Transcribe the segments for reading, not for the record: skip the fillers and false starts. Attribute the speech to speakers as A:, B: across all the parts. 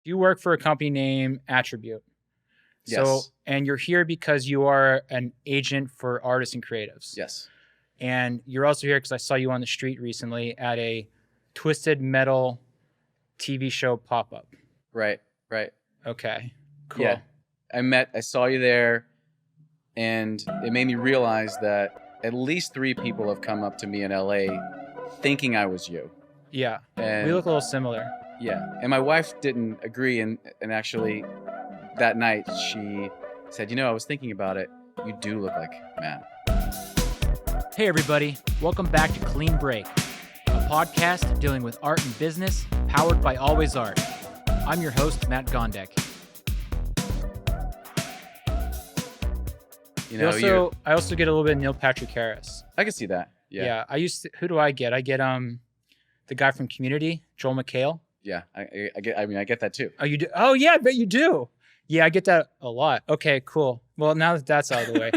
A: You work for a company named Attribute. So,
B: Yes.
A: and you're here because you are an agent for artists and creatives.
B: Yes.
A: And you're also here because I saw you on the street recently at a Twisted Metal TV show pop-up.
B: Right. Right.
A: Okay,
B: Yeah.
A: cool.
B: I saw you there, and it made me realize that at least 3 people have come up to me in LA thinking I was you.
A: Yeah, we
B: And
A: look a little similar.
B: yeah. And my wife didn't agree, and actually that night she said, I was thinking about it. You do look like Matt.
A: Hey everybody, welcome back to Clean Break, a podcast dealing with art and business, powered by Always Art. I'm your host, Matt Gondek. I also get a little bit of Neil Patrick Harris.
B: I can see that. Yeah.
A: Who do I get? I get the guy from Community, Joel McHale.
B: Yeah, I get that too.
A: Oh, you do? Oh, yeah, I bet you do. Yeah, I get that a lot. Okay, cool. Well, now that that's out of the way.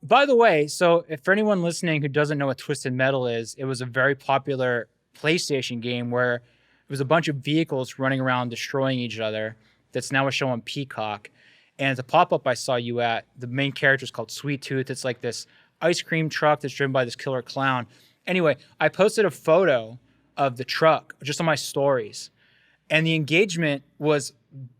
A: By the way, so if for anyone listening who doesn't know what Twisted Metal is, it was a very popular PlayStation game where it was a bunch of vehicles running around destroying each other. That's now a show on Peacock. And the pop-up I saw you at, the main character is called Sweet Tooth. It's like this ice cream truck that's driven by this killer clown. Anyway, I posted a photo of the truck just on my stories. And the engagement was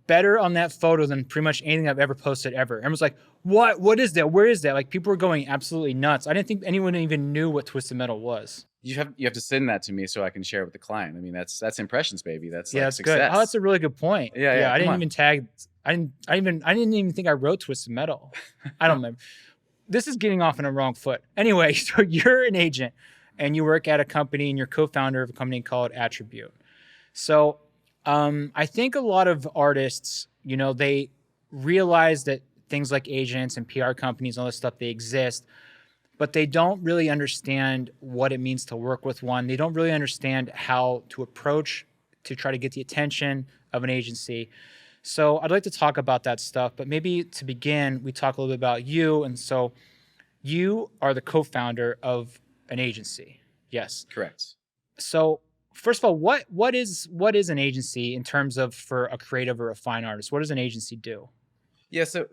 A: better on that photo than pretty much anything I've ever posted ever. Everyone's like, what? What is that? Where is that? Like, people were going absolutely nuts. I didn't think anyone even knew what Twisted Metal was.
B: You have to send that to me so I can share it with the client. I mean, that's impressions, baby. That's
A: that's
B: success.
A: good. Oh, that's a really good point.
B: Yeah.
A: I didn't even tag. I didn't even think I wrote Twisted Metal. I don't remember. This is getting off on a wrong foot. Anyway, so you're an agent and you work at a company and you're co-founder of a company called Attribute. So I think a lot of artists, they realize that things like agents and PR companies and all this stuff, they exist, but they don't really understand what it means to work with one. They don't really understand how to approach to try to get the attention of an agency. So I'd like to talk about that stuff, but maybe to begin, we talk a little bit about you. And so you are the co-founder of an agency. Yes.
B: Correct.
A: So first of all, what is an agency in terms of for a creative or a fine artist? What does an agency do?
B: Yeah, so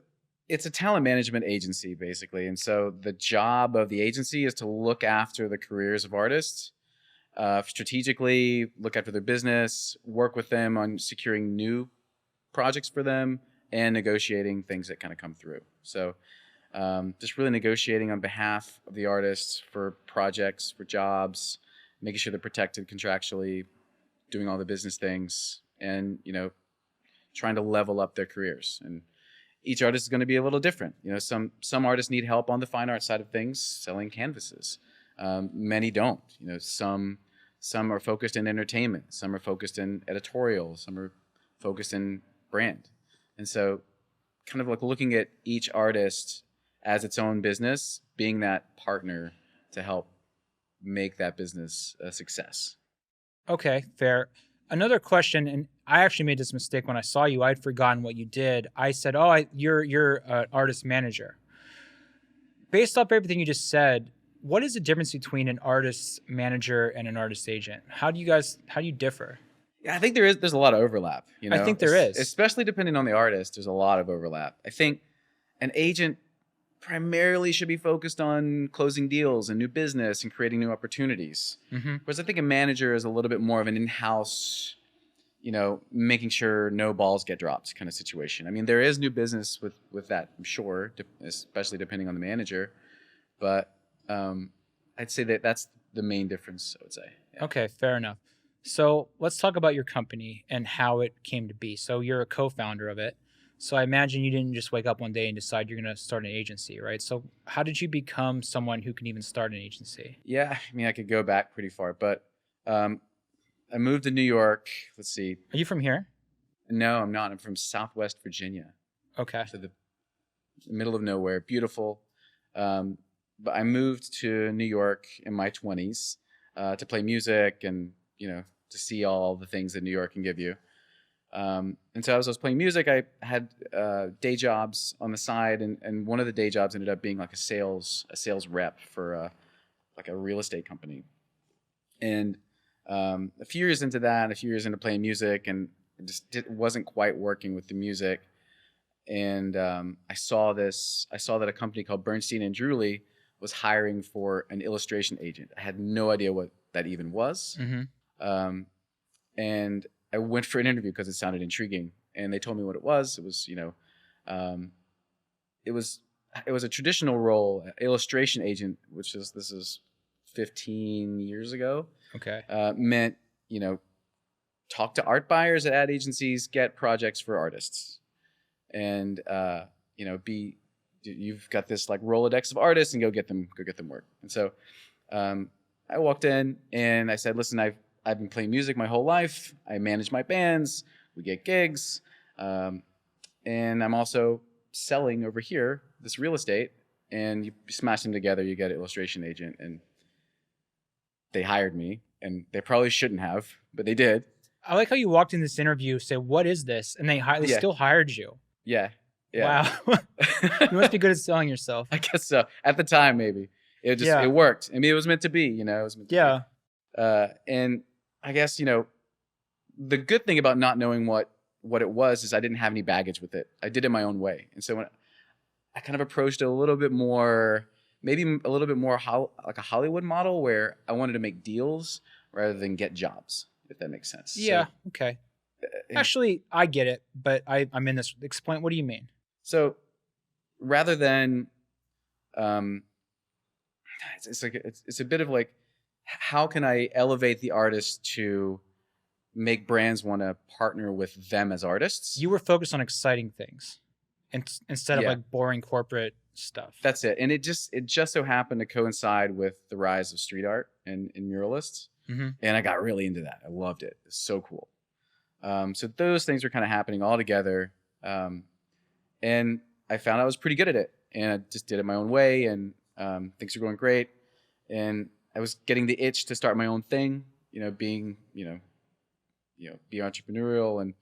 B: it's a talent management agency, basically. And so the job of the agency is to look after the careers of artists, strategically look after their business, work with them on securing new projects for them, and negotiating things that kind of come through. So just really negotiating on behalf of the artists for projects, for jobs, making sure they're protected contractually, doing all the business things, and trying to level up their careers. And each artist is going to be a little different. Some artists need help on the fine art side of things, selling canvases. Many don't. Some are focused in entertainment, some are focused in editorial, some are focused in brand. And so kind of like looking at each artist as its own business, being that partner to help make that business a success.
A: Okay, fair. Another question, and I actually made this mistake when I saw you. I'd forgotten what you did. I said, you're an artist manager. Based off everything you just said, what is the difference between an artist manager and an artist agent? How do you differ?
B: Yeah, I think there's a lot of overlap.
A: I think there is.
B: Especially depending on the artist, there's a lot of overlap. I think an agent primarily should be focused on closing deals and new business and creating new opportunities.
A: Mm-hmm.
B: Whereas I think a manager is a little bit more of an in-house, making sure no balls get dropped kind of situation. I mean, there is new business with that, I'm sure, especially depending on the manager. But I'd say that's the main difference, I would say. Yeah.
A: Okay, fair enough. So let's talk about your company and how it came to be. So you're a co-founder of it. So I imagine you didn't just wake up one day and decide you're going to start an agency, right? So how did you become someone who can even start an agency?
B: Yeah, I mean, I could go back pretty far, but I moved to New York. Let's see.
A: Are you from here?
B: No, I'm not. I'm from Southwest Virginia.
A: Okay.
B: So the middle of nowhere, beautiful. But I moved to New York in my 20s to play music and, to see all the things that New York can give you. And so as I was playing music, I had day jobs on the side, and one of the day jobs ended up being like a sales rep for like a real estate company. And a few years into that, a few years into playing music, and wasn't quite working with the music. And I saw that a company called Bernstein and Drewley was hiring for an illustration agent. I had no idea what that even was.
A: Mm-hmm.
B: And I went for an interview because it sounded intriguing. And they told me what it was. It was, it was a traditional role, illustration agent, this is 15 years ago.
A: Okay.
B: Meant, talk to art buyers at ad agencies, get projects for artists. And you've got this like Rolodex of artists, and go get them work. And so I walked in and I said, listen, I've been playing music my whole life. I manage my bands. We get gigs, and I'm also selling over here this real estate. And you smash them together, you get an illustration agent. And they hired me, and they probably shouldn't have, but they did.
A: I like how you walked in this interview, say, "What is this?" and they still hired you.
B: Yeah.
A: Wow. You must be good at selling yourself.
B: I guess so. At the time, maybe it worked. I mean, it was meant to be. It was meant to be. And I guess the good thing about not knowing what it was is I didn't have any baggage with it. I did it my own way, and so when I kind of approached it a little bit more, maybe a little bit more like a Hollywood model, where I wanted to make deals rather than get jobs. If that makes sense.
A: Yeah. So, okay. Actually, I get it, but I'm in this. Explain. What do you mean?
B: So, rather than, it's a bit of like, how can I elevate the artist to make brands want to partner with them as artists?
A: You were focused on exciting things, instead of like boring corporate stuff.
B: That's it. And it just so happened to coincide with the rise of street art and muralists.
A: Mm-hmm.
B: And I got really into that. I loved it. It's so cool. So those things were kind of happening all together. And I found I was pretty good at it. And I just did it my own way. And things were going great. And I was getting the itch to start my own thing, being, be entrepreneurial and,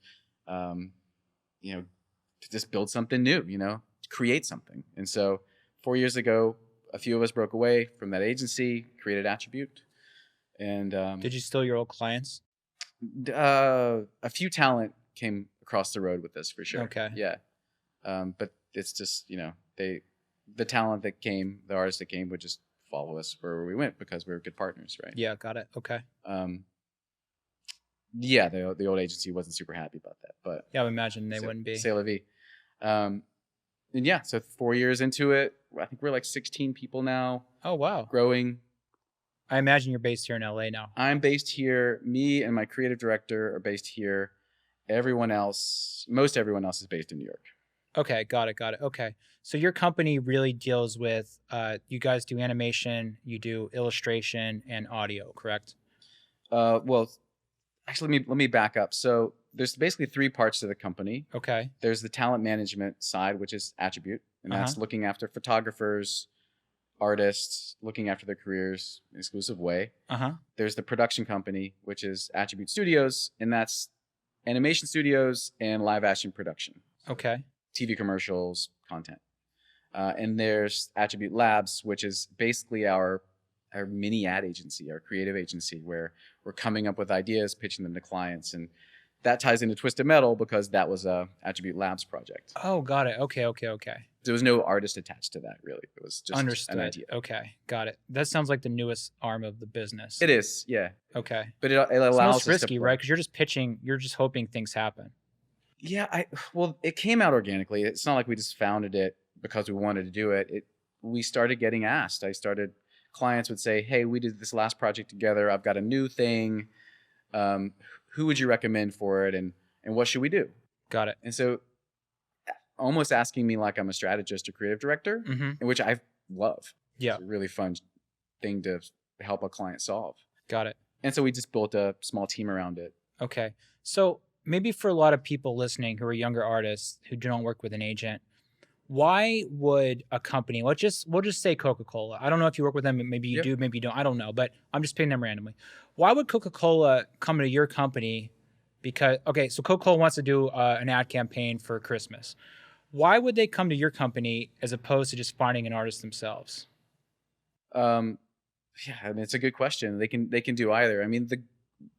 B: to just build something new, create something. And so 4 years ago, a few of us broke away from that agency, created Atrbute. And
A: did you steal your old clients?
B: A few talent came across the road with this for sure.
A: Okay.
B: Yeah. But it's just, the talent that came, the artists that came would just follow us wherever we went because we were good partners, right?
A: Yeah, got it. Okay.
B: Yeah, the old agency wasn't super happy about that, but
A: yeah, I would imagine they wouldn't be.
B: C'est la vie. And yeah, so 4 years into it, I think we're like 16 people now.
A: Oh, wow.
B: Growing.
A: I imagine you're based here in LA now.
B: I'm based here. Me and my creative director are based here. Most everyone else is based in New York.
A: Okay, got it. Okay. So your company really deals with, you guys do animation, you do illustration and audio, correct?
B: Well, actually, let me back up. So there's basically 3 parts to the company.
A: Okay.
B: There's the talent management side, which is Atrbute, and that's looking after photographers, artists, looking after their careers in an exclusive way. There's the production company, which is Atrbute Studios, and that's animation studios and live action production.
A: Okay.
B: TV commercials, content. And there's Atrbute Labs, which is basically our mini ad agency, our creative agency, where we're coming up with ideas, pitching them to clients. And that ties into Twisted Metal because that was a Atrbute Labs project.
A: Oh, got it. Okay.
B: There was no artist attached to that, really. It was just
A: Understood.
B: an idea.
A: Okay, got it. That sounds like the newest arm of the business.
B: It is, yeah.
A: Okay.
B: But it allows
A: it's risky, right? Because you're just pitching, you're just hoping things happen.
B: Yeah, well, it came out organically. It's not like we just founded it because we wanted to do it. We started getting asked. Clients would say, hey, we did this last project together. I've got a new thing. Who would you recommend for it? And what should we do?
A: Got it.
B: And so almost asking me like I'm a strategist or creative director, in which I love.
A: Yeah.
B: It's a really fun thing to help a client solve.
A: Got it.
B: And so we just built a small team around it.
A: Okay. So maybe for a lot of people listening who are younger artists who don't work with an agent, why would a company, we'll just say Coca-Cola. I don't know if you work with them, maybe you do, maybe you don't, I don't know, but I'm just picking them randomly. Why would Coca-Cola come to your company? Because, okay, so Coca-Cola wants to do an ad campaign for Christmas. Why would they come to your company as opposed to just finding an artist themselves?
B: Yeah, I mean, it's a good question. They can do either. I mean,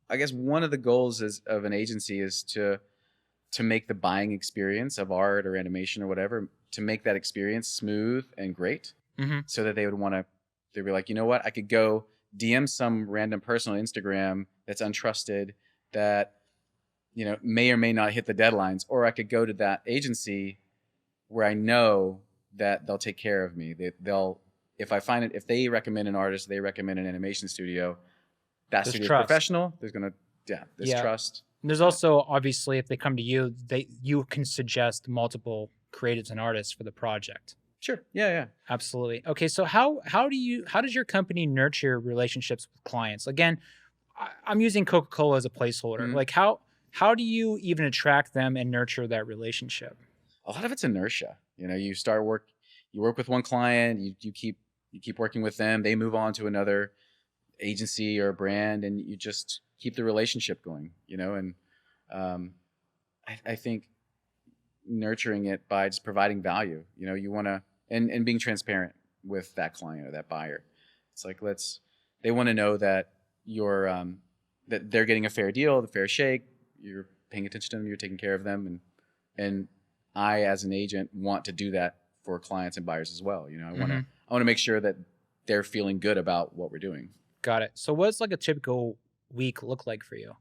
B: I guess one of the goals of an agency is to to make the buying experience of art or animation or whatever, to make that experience smooth and great, so that they would want to, they'd be like, you know what, I could go DM some random person on Instagram that's untrusted, that, you know, may or may not hit the deadlines, or I could go to that agency where I know that they'll take care of me. They'll, if I find it, if they recommend an artist, they recommend an animation studio, that
A: There's
B: studio's
A: trust.
B: professional. There's gonna, there's trust.
A: There's also, obviously, if they come to you, you can suggest multiple creatives and artists for the project.
B: Sure. Yeah.
A: Absolutely. Okay, so how does your company nurture relationships with clients? Again, I'm using Coca-Cola as a placeholder. Like how do you even attract them and nurture that relationship?
B: A lot of it's inertia. You know, you work with one client, you keep working with them, they move on to another agency or brand, and you just keep the relationship going, you know. And I think nurturing it by just providing value, you know, you want to, and being transparent with that client or that buyer. It's like, they want to know that you're that they're getting a fair deal, the fair shake, you're paying attention to them, you're taking care of them, and I, as an agent, want to do that for clients and buyers as well. You know, I want to make sure that they're feeling good about what we're doing.
A: Got it. So what's like a typical week look like for you?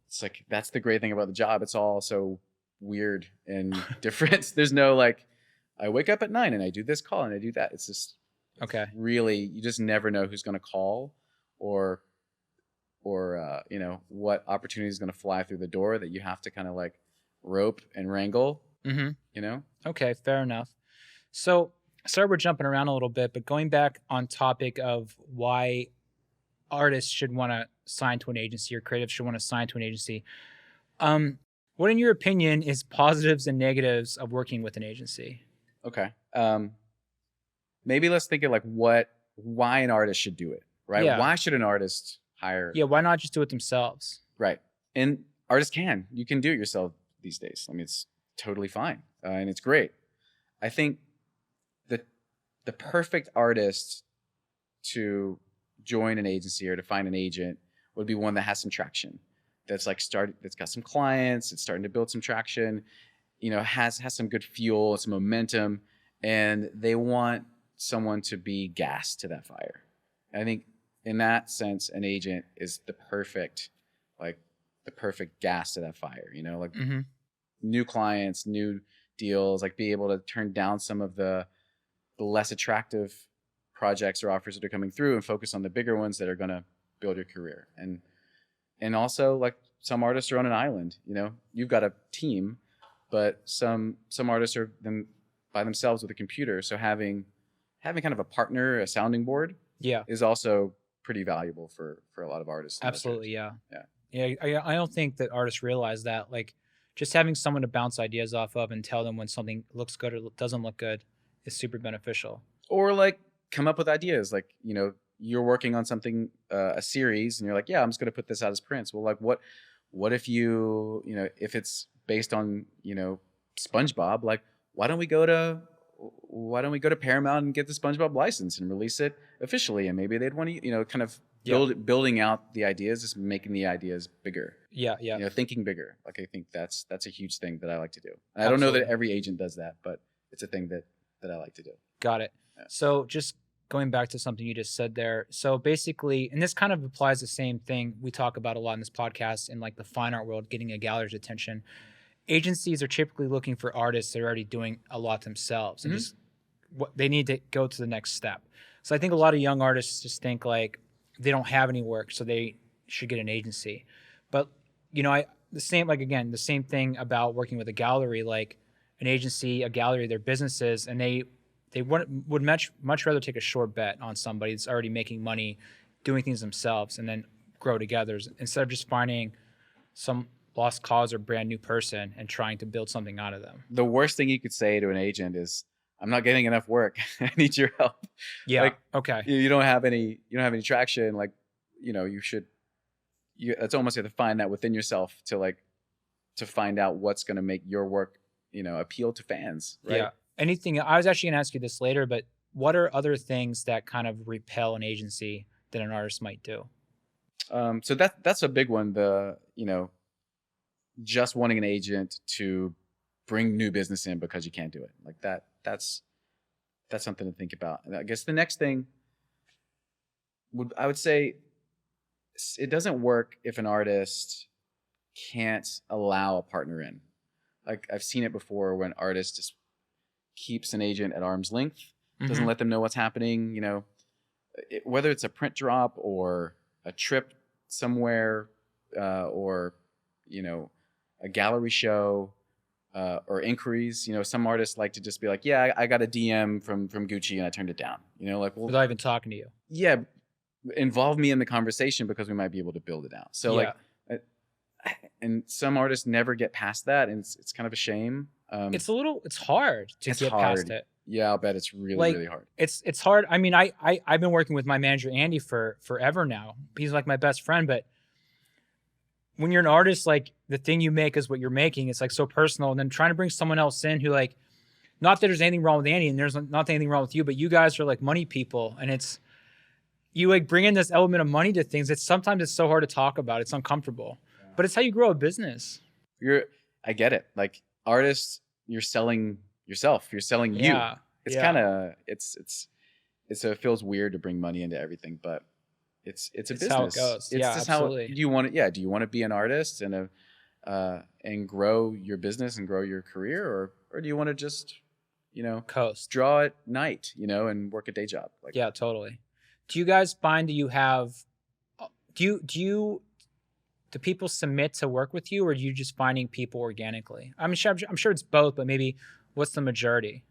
B: It's like, that's the great thing about the job. It's all so weird and different. There's no like, I wake up at 9 and I do this call and I do that. It's just really, you just never know who's going to call or you know, what opportunity is going to fly through the door that you have to kind of like rope and wrangle. You know? Okay,
A: fair enough. So sorry we're jumping around a little bit, but going back on topic of why artists should want to sign to an agency or creatives should want to sign to an agency. What, in your opinion, is positives and negatives of working with an agency?
B: Okay. Maybe let's think of like why an artist should do it, right?
A: Yeah.
B: Why should an artist hire?
A: Yeah, why not just do it themselves?
B: Right. And artists you can do it yourself these days. I mean, it's totally fine. And it's great. I think the perfect artist to join an agency or to find an agent would be one that has some traction, that's got some clients, it's starting to build some traction, you know, has some good fuel, some momentum, and they want someone to be gas to that fire. And I think in that sense, an agent is the perfect gas to that fire, you know, like new clients, new deals, like be able to turn down some of the less attractive projects or offers that are coming through and focus on the bigger ones that are going to build your career. And also, like, some artists are on an island, you know, you've got a team, but some artists are by themselves with a computer. So having kind of a partner, a sounding board, is also pretty valuable for a lot of artists.
A: Absolutely. Yeah. I don't think that artists realize that, like, just having someone to bounce ideas off of and tell them when something looks good or doesn't look good is super beneficial. Or
B: like come up with ideas, like, you know, you're working on something, a series, and you're like, yeah, I'm just going to put this out as prints. Well, like, what if you know, if it's based on, you know, SpongeBob, like, why don't we go to Paramount and get the SpongeBob license and release it officially? And maybe they'd want to, you know, kind of building out the ideas, just making the ideas bigger.
A: Yeah.
B: You know, thinking bigger. Like, I think that's a huge thing that I like to do. And I don't know that every agent does that, but it's a thing that I like to do.
A: Got it. Yeah. So just going back to something you just said there. So basically, and this kind of applies the same thing we talk about a lot in this podcast in like the fine art world, getting a gallery's attention. Agencies are typically looking for artists that are already doing a lot themselves, and just they need to go to the next step. So I think a lot of young artists just think like they don't have any work, so they should get an agency. But, you know, the same thing about working with a gallery, like an agency, a gallery, their businesses, and they would much rather take a short bet on somebody that's already making money, doing things themselves, and then grow together, instead of just finding some lost cause or brand new person and trying to build something out of them.
B: The worst thing you could say to an agent is, I'm not getting enough work. I need your help.
A: Yeah.
B: Like,
A: okay.
B: You don't have any traction. Like, you know, it's almost, you have to find that within yourself to find out what's going to make your work, you know, appeal to fans. Right?
A: Yeah. Anything, I was actually going to ask you this later, but what are other things that kind of repel an agency that an artist might do?
B: So that's a big one. just wanting an agent to bring new business in because you can't do it. Like that's something to think about. And I guess the next thing I would say, it doesn't work if an artist can't allow a partner in. Like I've seen it before when artists just keeps an agent at arm's length, doesn't let them know what's happening, you know, whether it's a print drop or a trip somewhere, or, you know, a gallery show, or inquiries. You know, some artists like to just be like, yeah, I got a DM from Gucci and I turned it down. You know, like, well,
A: Without even talking to you.
B: yeah, involve me in the conversation because we might be able to build it out. So
A: Yeah.
B: like, and some artists never get past that, and it's kind of a shame.
A: It's hard to get past it.
B: Yeah, I'll bet it's really,
A: Like,
B: really hard.
A: It's hard. I mean, I've been working with my manager Andy for forever now. He's like my best friend, but when you're an artist, like the thing you make is what you're making. It's like so personal. And then trying to bring someone else in who, like, not that there's anything wrong with Andy and there's not anything wrong with you, but you guys are like money people, and it's, you like bring in this element of money to things. Sometimes it's so hard to talk about. It's uncomfortable, but it's how you grow a business.
B: I get it. Like artists, you're selling yourself. You're selling you.
A: Yeah.
B: It's kind of so it feels weird to bring money into everything, but it's a business.
A: How it goes.
B: It's
A: Yeah,
B: just
A: absolutely.
B: how do you want to? Yeah, do you want to be an artist and grow your business and grow your career, or do you want to just, you know,
A: Coast.
B: draw at night, you know, and work a day job? Like,
A: Yeah, totally. Do you guys find that you have, do people submit to work with you, or are you just finding people organically? I'm sure it's both, but maybe what's the majority?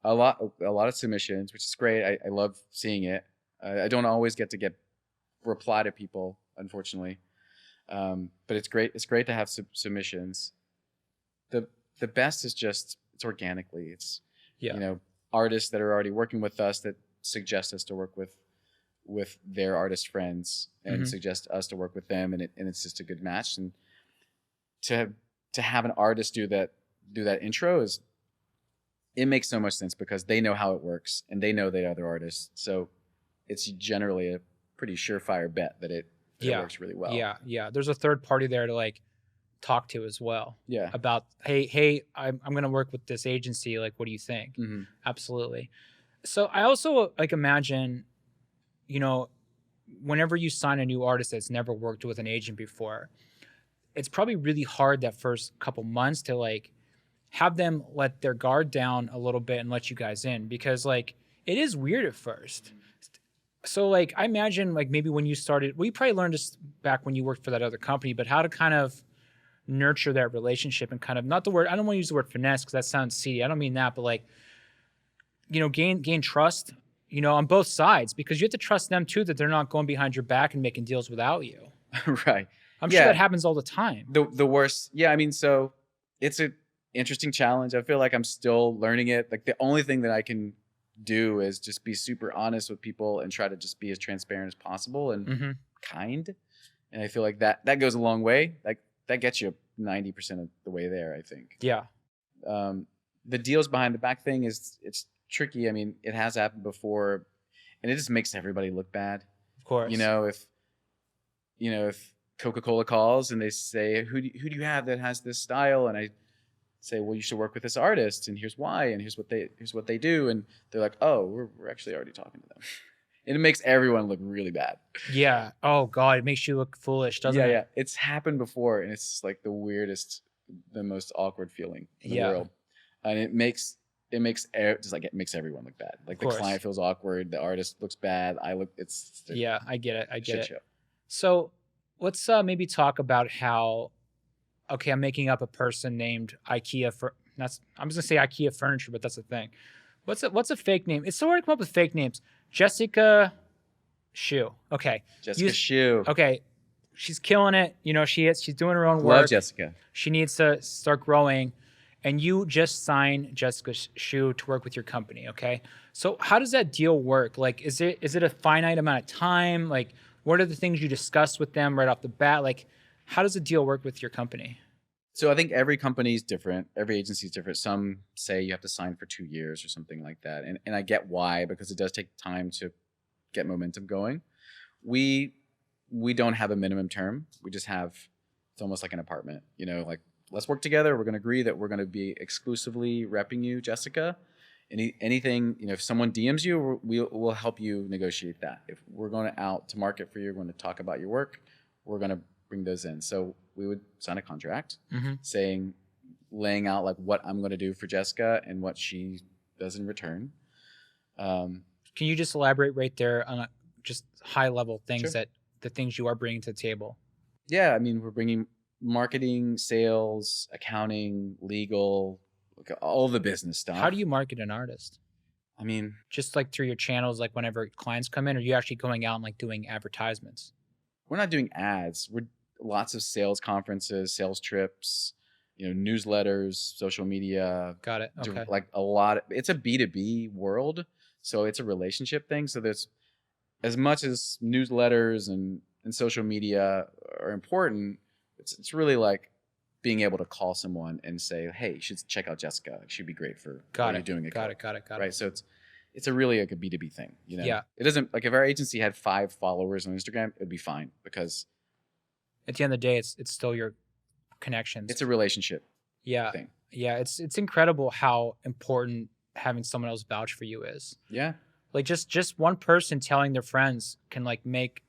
B: a lot of submissions, which is great. I love seeing it. I don't always get reply to people, unfortunately, but it's great. It's great to have submissions. The best is just it's organically. It's you know, artists that are already working with us that suggest us to work with their artist friends and suggest us to work with them, and it's just a good match. And to have an artist do that intro it makes so much sense because they know how it works and they know they are other artists. So it's generally a pretty surefire bet that it works really well.
A: Yeah. There's a third party there to like talk to as well.
B: Yeah.
A: About, hey, I'm going to work with this agency. Like, what do you think? Absolutely. So I also like imagine, you know, whenever you sign a new artist that's never worked with an agent before, it's probably really hard that first couple months to like have them let their guard down a little bit and let you guys in, because like it is weird at first. So like I imagine like maybe when you started, well, you probably learned this back when you worked for that other company, but how to kind of nurture that relationship and kind of, not the word, I don't want to use the word finesse because that sounds seedy. I don't mean that, but like, you know, gain trust, you know, on both sides, because you have to trust them too, that they're not going behind your back and making deals without you.
B: Right.
A: I'm sure that happens all the time.
B: The worst. Yeah. I mean, so it's an interesting challenge. I feel like I'm still learning it. Like the only thing that I can do is just be super honest with people and try to just be as transparent as possible and kind. And I feel like that goes a long way. Like that gets you 90% of the way there, I think.
A: Yeah.
B: The deals behind the back thing it's tricky. I mean, it has happened before and it just makes everybody look bad.
A: Of course.
B: You know, if Coca-Cola calls and they say, who do you have that has this style? And I say, well, you should work with this artist and here's why, and here's what they do. And they're like, oh, we're actually already talking to them. And it makes everyone look really bad. Yeah.
A: Oh God, it makes you look foolish, doesn't it?
B: Yeah. It's happened before and it's like the weirdest, the most awkward feeling in the world. And it makes everyone look bad. Like the client feels awkward, the artist looks bad. I get it. Show.
A: So let's maybe talk about how, okay, I'm making up a person named IKEA I'm just gonna say IKEA furniture, but that's a thing. What's a fake name? It's so hard to come up with fake names. Jessica Shu. Okay.
B: Jessica Shu.
A: Okay. She's killing it. You know, she's doing her own work.
B: Love Jessica.
A: She needs to start growing. And you just signed Jessica Shu to work with your company. Okay. So how does that deal work? Like, is it a finite amount of time? Like, what are the things you discuss with them right off the bat? Like, how does the deal work with your company?
B: So I think every company is different. Every agency is different. Some say you have to sign for 2 years or something like that. And I get why, because it does take time to get momentum going. We don't have a minimum term. We just have It's almost like an apartment, you know, like let's work together. We're going to agree that we're going to be exclusively repping you, Jessica. Anything, you know, if someone DMs you, we'll help you negotiate that. If we're going out to market for you, we're going to talk about your work, we're going to bring those in. So we would sign a contract laying out like what I'm going to do for Jessica and what she does in return.
A: Can you just elaborate right there on just high level things that the things you are bringing to the table?
B: Yeah. I mean, we're bringing marketing, sales, accounting, legal, all the business stuff.
A: How do you market an artist?
B: I mean,
A: just like through your channels, like whenever clients come in, or are you actually going out and like doing advertisements?
B: We're not doing ads. We're lots of sales conferences, sales trips, you know, newsletters, social media.
A: Got it. Okay.
B: Like a lot. It's a B2B world, so it's a relationship thing. So there's as much as newsletters and social media are important. It's really like being able to call someone and say, "Hey, you should check out Jessica. She'd be great for what you're doing."
A: Got it.
B: Right. So it's a really like a B2B thing. You know.
A: Yeah.
B: It doesn't like if our agency had 5 followers on Instagram, it'd be fine because
A: at the end of the day, it's still your connections.
B: It's a relationship.
A: Yeah.
B: Thing.
A: Yeah. It's incredible how important having someone else vouch for you is.
B: Yeah.
A: Like just one person telling their friends can like make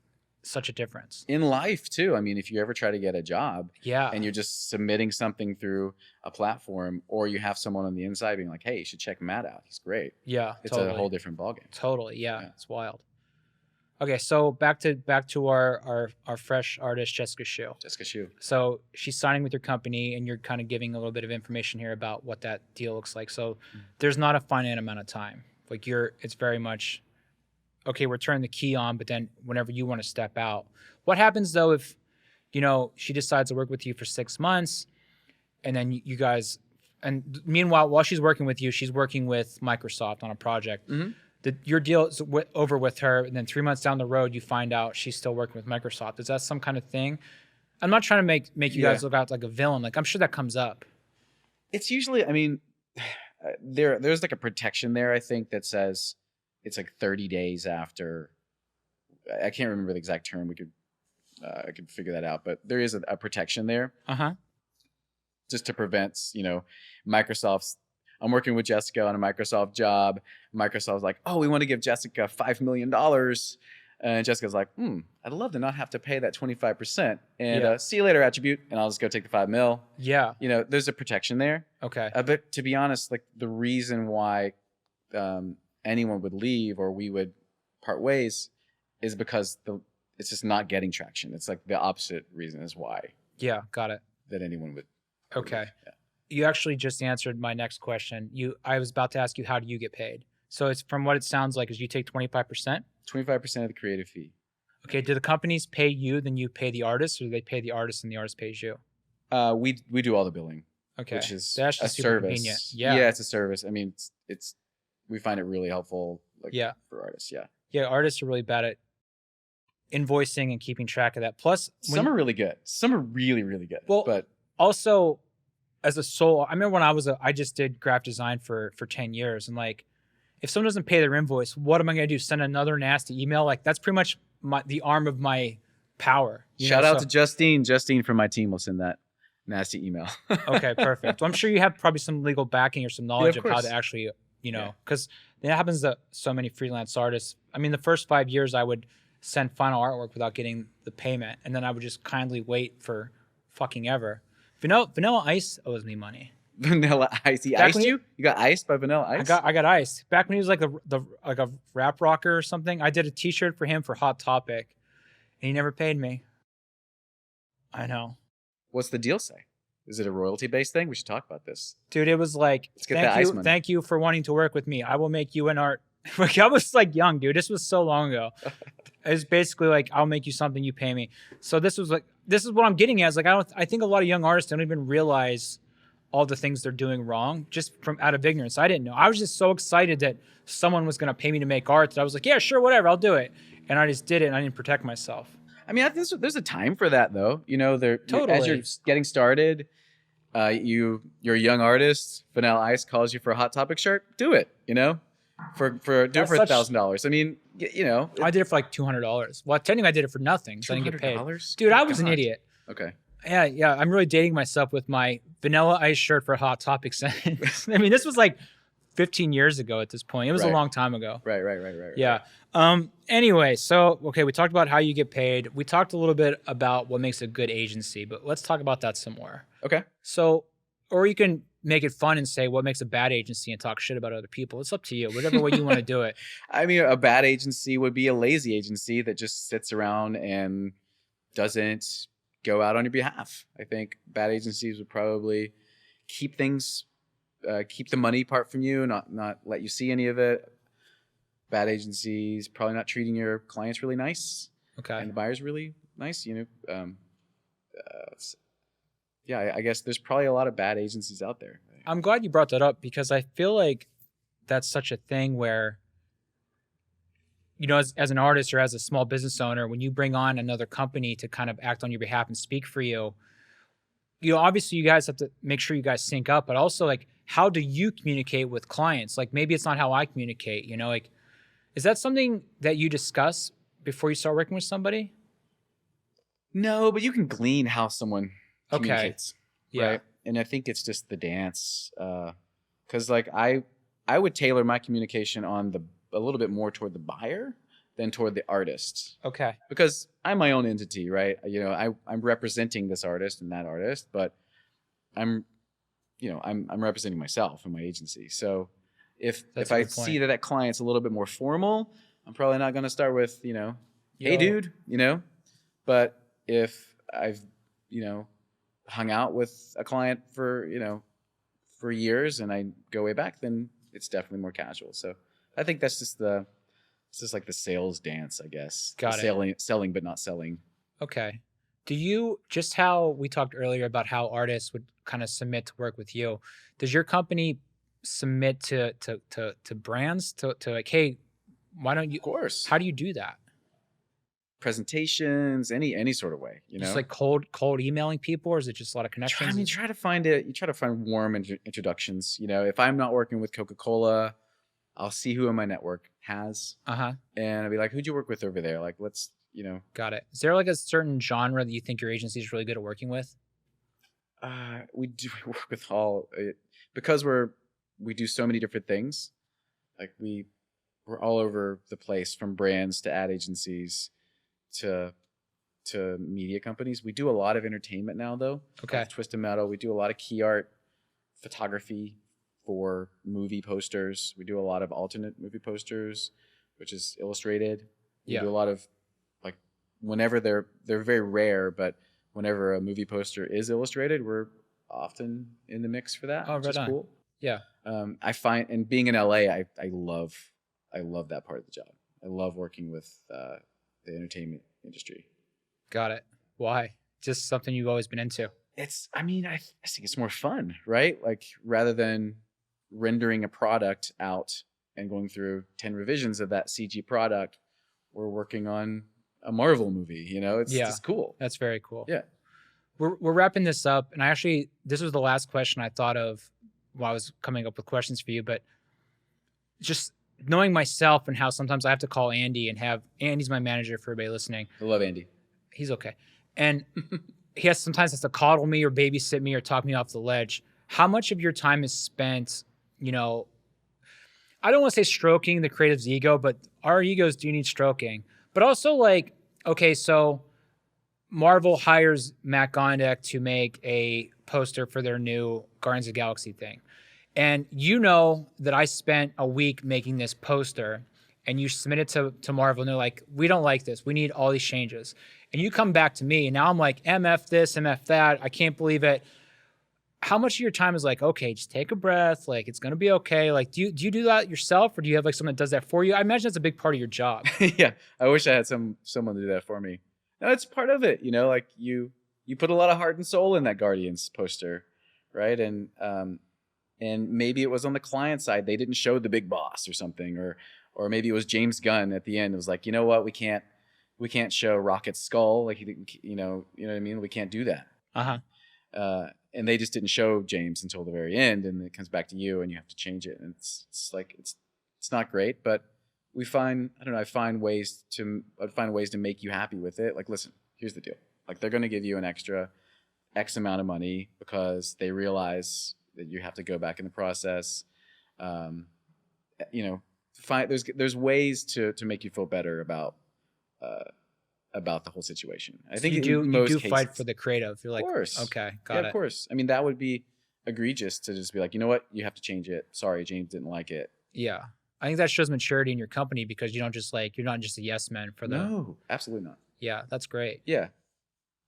A: such a difference
B: in life too. I mean, if you ever try to get a job and you're just submitting something through a platform, or you have someone on the inside being like, "Hey, you should check Matt out. He's great."
A: Yeah.
B: It's a whole different ballgame.
A: Totally. Yeah. It's wild. Okay. So back to our fresh artist, Jessica Shu. So she's signing with your company and you're kind of giving a little bit of information here about what that deal looks like. So there's not a finite amount of time. Like it's very much, okay, we're turning the key on, but then whenever you want to step out. What happens though if, you know, she decides to work with you for 6 months and then you guys, and meanwhile, while she's working with you, she's working with Microsoft on a project. Your deal is over with her, and then 3 months down the road, you find out she's still working with Microsoft. Is that some kind of thing? I'm not trying to make you guys look out like a villain. Like, I'm sure that comes up.
B: It's usually, I mean, there's like a protection there, I think, that says it's like 30 days after. I can't remember the exact term. I could figure that out, but there is a protection there. Just to prevent, you know, Microsoft's. I'm working with Jessica on a Microsoft job. Microsoft's like, "Oh, we want to give Jessica $5 million." And Jessica's like, "I'd love to not have to pay that 25%. And see you later, Attribute." And I'll just go take the $5 million.
A: Yeah.
B: You know, there's a protection there.
A: Okay.
B: But to be honest, like the reason why anyone would leave or we would part ways is because it's just not getting traction. It's like the opposite reason is why.
A: Yeah. Got it.
B: That anyone would.
A: Okay. Yeah. You actually just answered my next question. I was about to ask you, how do you get paid? So it's from what it sounds like is you take 25%? 25%
B: of the creative fee.
A: Okay. Do the companies pay you, then you pay the artist, or do they pay the artist and the artist pays you?
B: We do all the billing.
A: Okay.
B: Which is
A: that's
B: a
A: super
B: service.
A: Convenient. Yeah.
B: Yeah, it's a service. I mean, it's we find it really helpful for artists. Yeah.
A: Yeah, artists are really bad at invoicing and keeping track of that. Plus,
B: some are really good. Some are really, really good.
A: Well,
B: but
A: also as a sole, I remember when I just did graphic design for 10 years. And like, if someone doesn't pay their invoice, what am I going to do? Send another nasty email? Like, that's pretty much the arm of my power.
B: Shout out to Justine. Justine from my team will send that nasty email.
A: Okay, perfect. Well, I'm sure you have probably some legal backing or some knowledge of how to actually, you know, because that happens to so many freelance artists. I mean, the first 5 years I would send final artwork without getting the payment. And then I would just kindly wait for fucking ever. Vanilla Ice owes me money.
B: Vanilla Ice? He iced you? You got iced by Vanilla Ice?
A: I got iced. Back when he was like like a rap rocker or something, I did a t-shirt for him for Hot Topic, and he never paid me. I know.
B: What's the deal say? Is it a royalty-based thing? We should talk about this.
A: Dude, it was like, thank you for wanting to work with me. I will make you an art. Like, I was like young, dude. This was so long ago. It was basically like, I'll make you something, you pay me. So this is what I'm getting at. Is like, I think a lot of young artists don't even realize all the things they're doing wrong just from out of ignorance. I didn't know. I was just so excited that someone was going to pay me to make art that I was like, yeah, sure, whatever, I'll do it. And I just did it and I didn't protect myself.
B: I mean, there's a time for that though. You know, totally. As you're getting started, you're a young artist, Vanilla Ice calls you for a Hot Topic shirt, do it, you know? Do it for $1,000. I mean, you know.
A: I did it for like $200. Well, technically I did it for nothing. So I didn't get paid.
B: $200?
A: Dude, I was an idiot.
B: Okay.
A: Yeah. I'm really dating myself with my vanilla ice shirt for Hot Topic sentence. I mean, this was like 15 years ago at this point. It was a
B: Right.
A: long time ago.
B: Right.
A: Yeah. Anyway, so okay, we talked about how you get paid. We talked a little bit about what makes a good agency, but let's talk about that some more.
B: Okay.
A: So, or you can make it fun and say what makes a bad agency and talk shit about other people. It's up to you. Whatever way you want to do it.
B: I mean, a bad agency would be a lazy agency that just sits around and doesn't go out on your behalf. I think bad agencies would probably keep things, keep the money part from you, not let you see any of it. Bad agencies probably not treating your clients really nice,
A: Okay.
B: and the buyers really nice. Yeah, I guess there's probably a lot of bad agencies out there.
A: I'm glad you brought that up because I feel like that's such a thing where, you know, as an artist or as a small business owner, when you bring on another company to kind of act on your behalf and speak for you, you know, obviously you guys have to make sure you guys sync up, but also like, how do you communicate with clients? Like maybe it's not how I communicate, you know, like, is that something that you discuss before you start working with somebody?
B: No, but you can glean how someone
A: Okay.
B: communicates,
A: Yeah.
B: right? And I think it's just the dance, because like I would tailor my communication on a little bit more toward the buyer than toward the artist,
A: Okay.
B: because I'm my own entity, right? You know, I'm representing this artist and that artist, but I'm I'm representing myself and my agency. So if
A: That's
B: if
A: a
B: I
A: good point.
B: see that client's a little bit more formal, I'm probably not going to start with, hey
A: Yo.
B: dude, But if I've, hung out with a client for, for years and I go way back, then it's definitely more casual. So I think that's just it's just like the sales dance, I guess.
A: Got
B: The
A: it.
B: selling but not selling.
A: Okay. Do you, just how we talked earlier about how artists would kind of submit to work with you, does your company submit to brands to like, hey, why don't you,
B: Of course.
A: how do you do that?
B: Presentations, any sort of way,
A: Just like cold emailing people, or is it just a lot of connections?
B: Try to find it. You try to find warm introductions. If I'm not working with Coca-Cola, I'll see who in my network has,
A: Uh-huh.
B: and I'll be like, "Who'd you work with over there?" Like, let's,
A: Got it. Is there like a certain genre that you think your agency is really good at working with?
B: we do work with all because we do so many different things. Like we're all over the place, from brands to ad agencies to media companies. We do a lot of entertainment now, though.
A: Okay.
B: Like Twisted Metal. We do a lot of key art photography for movie posters. We do a lot of alternate movie posters, which is illustrated. We
A: Yeah.
B: do a lot of, like, whenever they're very rare, but whenever a movie poster is illustrated, we're often in the mix for that,
A: Oh,
B: which
A: right
B: is
A: on.
B: cool.
A: Yeah.
B: I find, and being in LA, I love that part of the job. I love working with the entertainment industry.
A: Got it. Why? Just something you've always been into.
B: I think it's more fun, right? Like, rather than rendering a product out and going through 10 revisions of that CG product, we're working on a Marvel movie, it's just cool.
A: That's very cool.
B: Yeah.
A: We're wrapping this up, and this was the last question I thought of while I was coming up with questions for you, but just knowing myself and how sometimes I have to call Andy and Andy's my manager for everybody listening.
B: I love Andy.
A: He's okay. And he sometimes has to coddle me or babysit me or talk me off the ledge. How much of your time is spent, I don't want to say stroking the creative's ego, but our egos do need stroking. But also, like, okay, so Marvel hires Matt Gondek to make a poster for their new Guardians of the Galaxy thing. And you know that I spent a week making this poster, and you submit it to Marvel, and they're like, we don't like this. We need all these changes. And you come back to me, and now I'm like, MF this, MF that. I can't believe it. How much of your time is like, okay, just take a breath. Like, it's going to be okay. Like, do you do that yourself, or do you have like someone that does that for you? I imagine that's a big part of your job.
B: Yeah. I wish I had someone to do that for me. No, it's part of it. Like you put a lot of heart and soul in that Guardians poster, right? And maybe it was on the client side. They didn't show the big boss or something, or maybe it was James Gunn at the end. It was like, you know what? We can't show Rocket's skull. Like, he didn't, you know what I mean? We can't do that.
A: Uh-huh.
B: And they just didn't show James until the very end, and it comes back to you, and you have to change it. And it's like, it's not great, but I find ways to make you happy with it. Like, listen, here's the deal. Like, they're going to give you an extra X amount of money because they realize that you have to go back in the process. There's ways to make you feel better about the whole situation. I think
A: you do fight for the creative. You're like,
B: of course.
A: Okay, got it.
B: Of course. I mean, that would be egregious to just be like, you know what, you have to change it. Sorry, James didn't like it.
A: Yeah. I think that shows maturity in your company because you're not just a yes man for the.
B: No, absolutely not.
A: Yeah, that's great.
B: Yeah,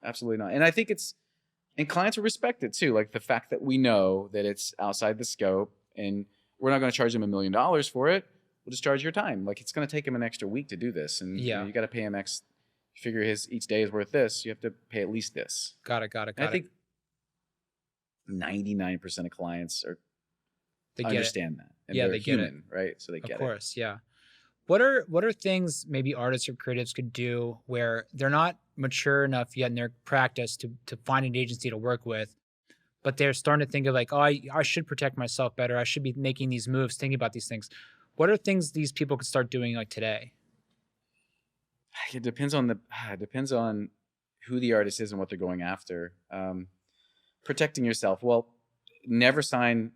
B: absolutely not. And I think and clients will respect it too. Like the fact that we know that it's outside the scope and we're not going to charge them $1 million for it. We'll just charge your time. Like it's going to take him an extra week to do this. And you got to pay him X. Figure each day is worth this. You have to pay at least this.
A: Got it.
B: I think 99% of clients understand that. And
A: yeah,
B: they're
A: they
B: human,
A: get it.
B: Right? So they get it.
A: Of course, yeah. What are things maybe artists or creatives could do where they're not mature enough yet in their practice to find an agency to work with, but they're starting to think of like, oh, I should protect myself better. I should be making these moves, thinking about these things. What are things these people could start doing like today?
B: It depends on who the artist is and what they're going after. Protecting yourself. Well, never sign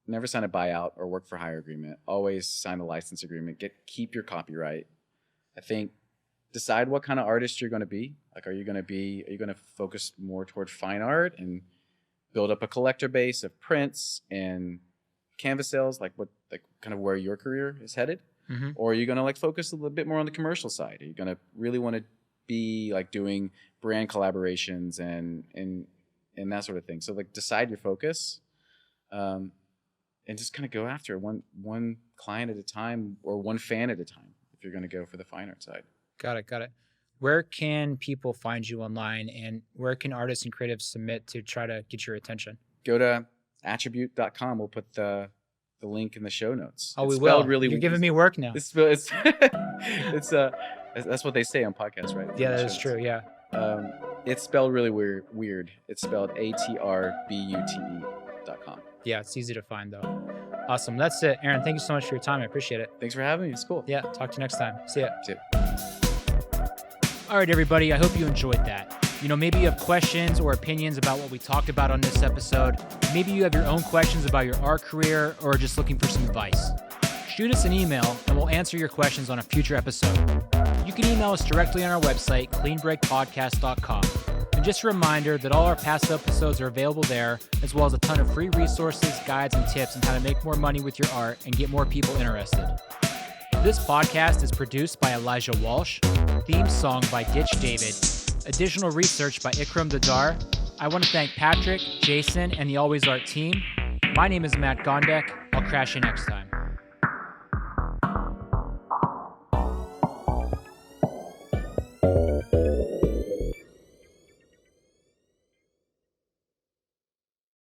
B: a buyout or work for hire agreement. Always sign a license agreement. Keep your copyright. I think decide what kind of artist you're going to be. Like, are you going to focus more toward fine art and build up a collector base of prints and canvas sales, like kind of where your career is headed? Mm-hmm. Or are you going to like focus a little bit more on the commercial side? Are you going to really want to be like doing brand collaborations and that sort of thing? So like decide your focus, and just kind of go after one client at a time or one fan at a time if you're going to go for the fine art side. Got it.
A: Where can people find you online, and where can artists and creatives submit to try to get your attention?
B: Go to attribute.com. We'll put the link in the show notes.
A: Oh, we will. Really, you're giving me work now.
B: It's that's what they say on podcasts, right?
A: Yeah, that is true. Yeah.
B: It's spelled really weird. It's spelled ATRBUTE.com.
A: Yeah, it's easy to find though. Awesome. That's it. Aaron, thank you so much for your time. I appreciate it.
B: Thanks for having me. It's cool.
A: Yeah. Talk to you next time. See ya.
B: See ya.
A: All right, everybody. I hope you enjoyed that. Maybe you have questions or opinions about what we talked about on this episode. Maybe you have your own questions about your art career or just looking for some advice. Shoot us an email and we'll answer your questions on a future episode. You can email us directly on our website, cleanbreakpodcast.com. And just a reminder that all our past episodes are available there, as well as a ton of free resources, guides, and tips on how to make more money with your art and get more people interested. This podcast is produced by Elijah Walsh, theme song by Ditch David, additional research by Ikram Dadar. I want to thank Patrick, Jason, and the Always Art team. My name is Matt Gondek. I'll crash you next time.